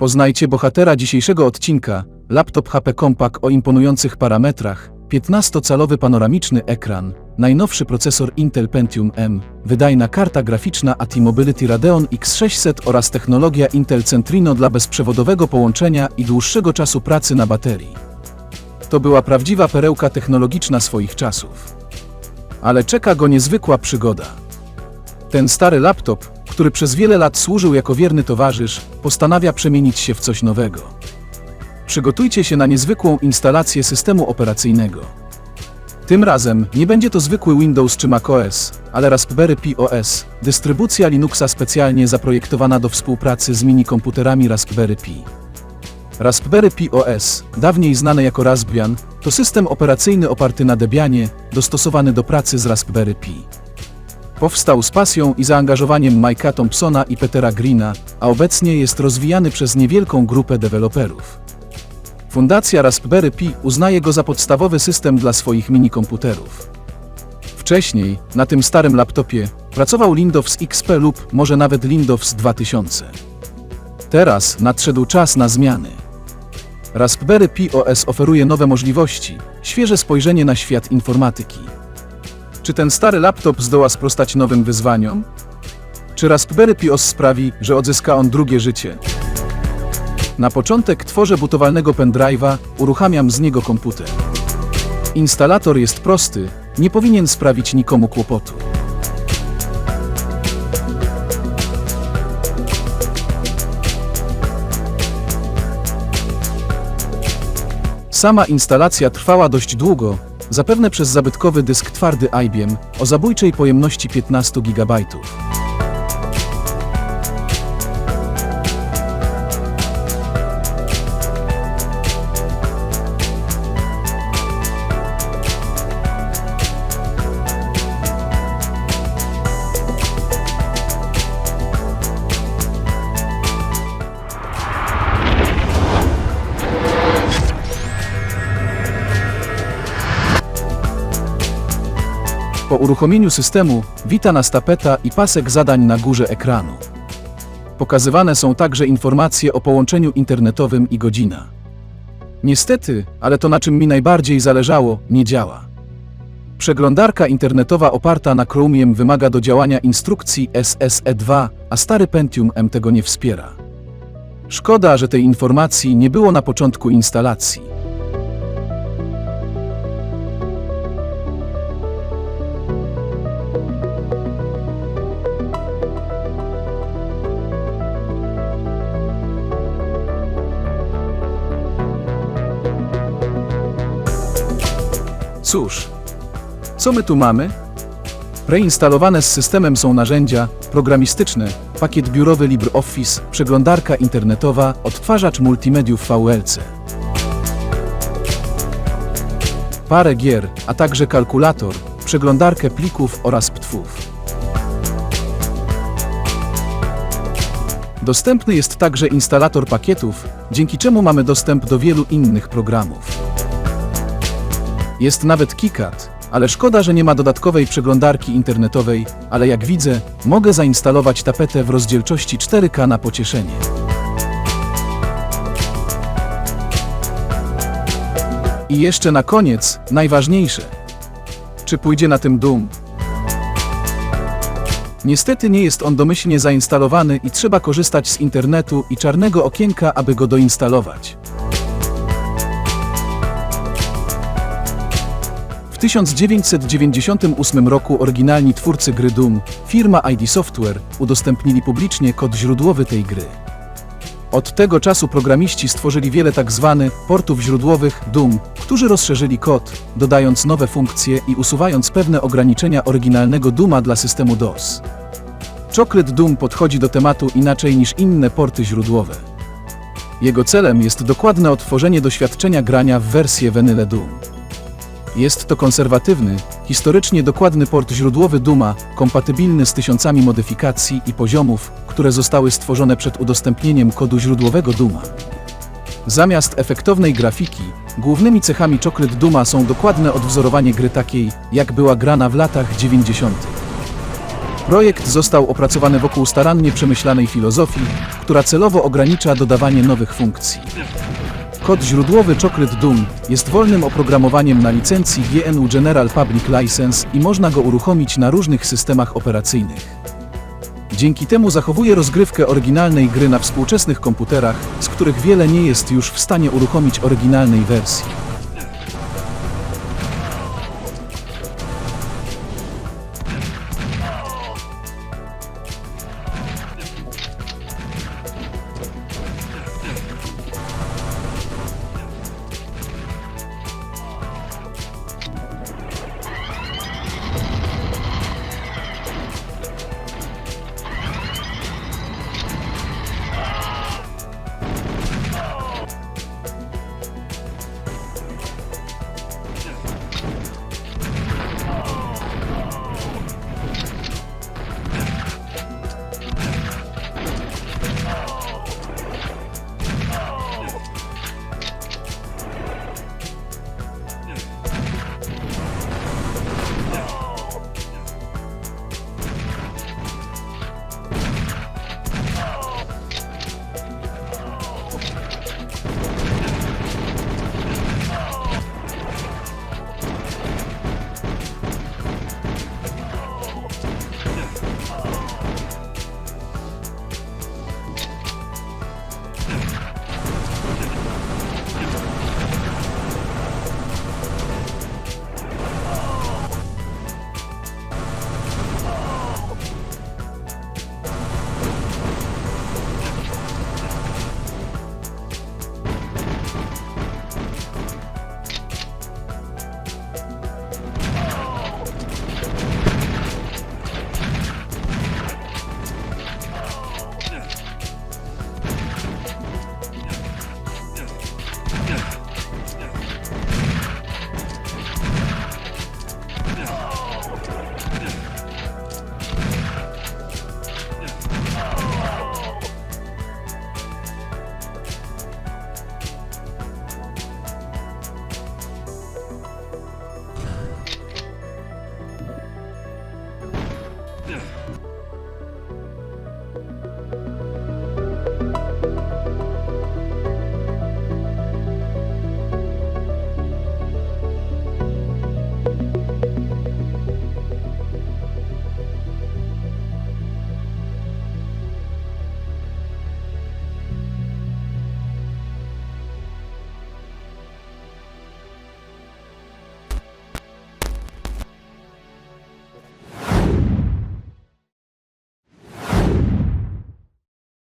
Poznajcie bohatera dzisiejszego odcinka, laptop HP Compaq o imponujących parametrach, 15-calowy panoramiczny ekran, najnowszy procesor Intel Pentium M, wydajna karta graficzna ATI-Mobility Radeon X600 oraz technologia Intel Centrino dla bezprzewodowego połączenia i dłuższego czasu pracy na baterii. To była prawdziwa perełka technologiczna swoich czasów. Ale czeka go niezwykła przygoda. Ten stary laptop, który przez wiele lat służył jako wierny towarzysz, postanawia przemienić się w coś nowego. Przygotujcie się na niezwykłą instalację systemu operacyjnego. Tym razem nie będzie to zwykły Windows czy macOS, ale Raspberry Pi OS, dystrybucja Linuxa specjalnie zaprojektowana do współpracy z minikomputerami Raspberry Pi. Raspberry Pi OS, dawniej znane jako Raspbian, to system operacyjny oparty na Debianie, dostosowany do pracy z Raspberry Pi. Powstał z pasją i zaangażowaniem Mike'a Thompsona i Petera Greena, a obecnie jest rozwijany przez niewielką grupę deweloperów. Fundacja Raspberry Pi uznaje go za podstawowy system dla swoich minikomputerów. Wcześniej, na tym starym laptopie, pracował Windows XP lub może nawet Windows 2000. Teraz nadszedł czas na zmiany. Raspberry Pi OS oferuje nowe możliwości, świeże spojrzenie na świat informatyki. Czy ten stary laptop zdoła sprostać nowym wyzwaniom? Czy Raspberry Pi OS sprawi, że odzyska on drugie życie? Na początek tworzę bootowalnego pendrive'a, uruchamiam z niego komputer. Instalator jest prosty, nie powinien sprawić nikomu kłopotu. Sama instalacja trwała dość długo, zapewne przez zabytkowy dysk twardy IBM o zabójczej pojemności 15 GB. Po uruchomieniu systemu wita nas tapeta i pasek zadań na górze ekranu. Pokazywane są także informacje o połączeniu internetowym i godzina. Niestety, ale to na czym mi najbardziej zależało, nie działa. Przeglądarka internetowa oparta na Chromium wymaga do działania instrukcji SSE2, a stary Pentium M tego nie wspiera. Szkoda, że tej informacji nie było na początku instalacji. Cóż, co my tu mamy? Preinstalowane z systemem są narzędzia programistyczne, pakiet biurowy LibreOffice, przeglądarka internetowa, odtwarzacz multimediów VLC, parę gier, a także kalkulator, przeglądarkę plików oraz ptwów. Dostępny jest także instalator pakietów, dzięki czemu mamy dostęp do wielu innych programów. Jest nawet KiCad, ale szkoda, że nie ma dodatkowej przeglądarki internetowej, ale jak widzę, mogę zainstalować tapetę w rozdzielczości 4K na pocieszenie. I jeszcze na koniec, najważniejsze. Czy pójdzie na tym Doom? Niestety nie jest on domyślnie zainstalowany i trzeba korzystać z internetu i czarnego okienka, aby go doinstalować. W 1998 roku oryginalni twórcy gry Doom, firma ID Software, udostępnili publicznie kod źródłowy tej gry. Od tego czasu programiści stworzyli wiele tzw. portów źródłowych Doom, którzy rozszerzyli kod, dodając nowe funkcje i usuwając pewne ograniczenia oryginalnego Dooma dla systemu DOS. Chocolate Doom podchodzi do tematu inaczej niż inne porty źródłowe. Jego celem jest dokładne odtworzenie doświadczenia grania w wersję Vanilla Doom. Jest to konserwatywny, historycznie dokładny port źródłowy Dooma, kompatybilny z tysiącami modyfikacji i poziomów, które zostały stworzone przed udostępnieniem kodu źródłowego Dooma. Zamiast efektownej grafiki, głównymi cechami Chocolate Dooma są dokładne odwzorowanie gry takiej, jak była grana w latach 90. Projekt został opracowany wokół starannie przemyślanej filozofii, która celowo ogranicza dodawanie nowych funkcji. Kod źródłowy Chocolate Doom jest wolnym oprogramowaniem na licencji GNU General Public License i można go uruchomić na różnych systemach operacyjnych. Dzięki temu zachowuje rozgrywkę oryginalnej gry na współczesnych komputerach, z których wiele nie jest już w stanie uruchomić oryginalnej wersji.